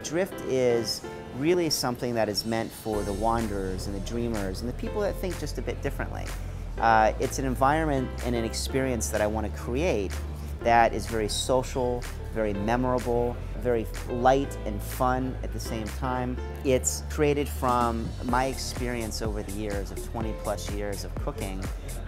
Adrift is really something that is meant for the wanderers and the dreamers and the people that think just a bit differently. It's an environment and an experience that I want to create that is very social, very memorable, very light and fun at the same time. It's created from my experience over the years of 20+ years of cooking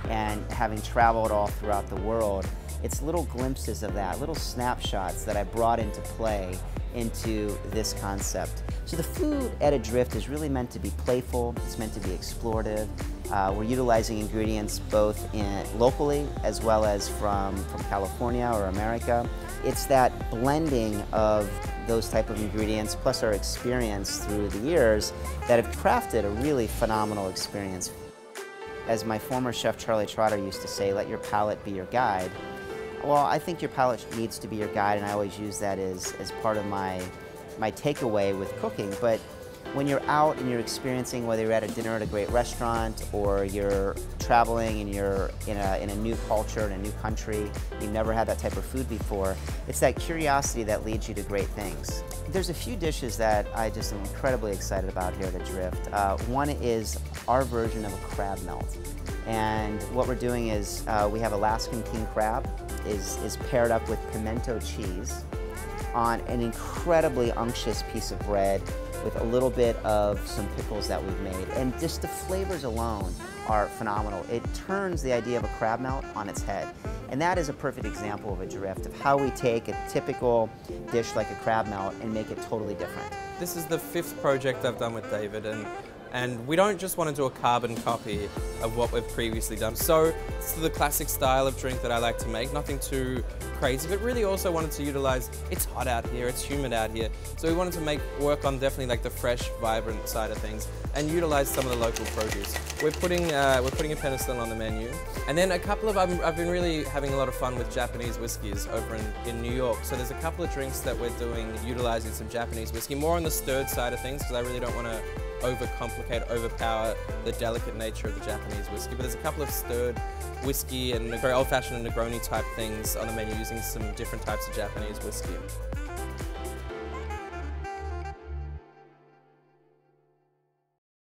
and having traveled all throughout the world. It's little glimpses of that, little snapshots that I brought into play into this concept. So the food at Adrift is really meant to be playful, it's meant to be explorative. We're utilizing ingredients both locally as well as from California or America. It's that blending of those type of ingredients plus our experience through the years that have crafted a really phenomenal experience. As my former chef Charlie Trotter used to say, let your palate be your guide. Well, I think your palate needs to be your guide, and I always use that as part of my takeaway with cooking. But when you're out and you're experiencing, whether you're at a dinner at a great restaurant or you're traveling and you're in a new culture, in a new country, you've never had that type of food before, it's that curiosity that leads you to great things. There's a few dishes that I just am incredibly excited about here at Adrift. One is our version of a crab melt. And what we're doing is we have Alaskan king crab is paired up with pimento cheese on an incredibly unctuous piece of bread with a little bit of some pickles that we've made. And just the flavors alone are phenomenal. It turns the idea of a crab melt on its head. And that is a perfect example of Adrift, of how we take a typical dish like a crab melt and make it totally different. This is the 5th project I've done with David, and we don't just want to do a carbon copy of what we've previously done. So it's the classic style of drink that I like to make, nothing too crazy, but really also wanted to utilize, it's hot out here, it's humid out here, so we wanted to work on definitely like the fresh, vibrant side of things and utilize some of the local produce. We're putting a penicillin on the menu, and then a couple of, I've been really having a lot of fun with Japanese whiskies over in New York, so there's a couple of drinks that we're doing utilizing some Japanese whiskey, more on the stirred side of things, because I really don't want to overcomplicate, overpower the delicate nature of the Japanese whiskey. But there's a couple of stirred whiskey and very old-fashioned Negroni type things on the menu using some different types of Japanese whiskey.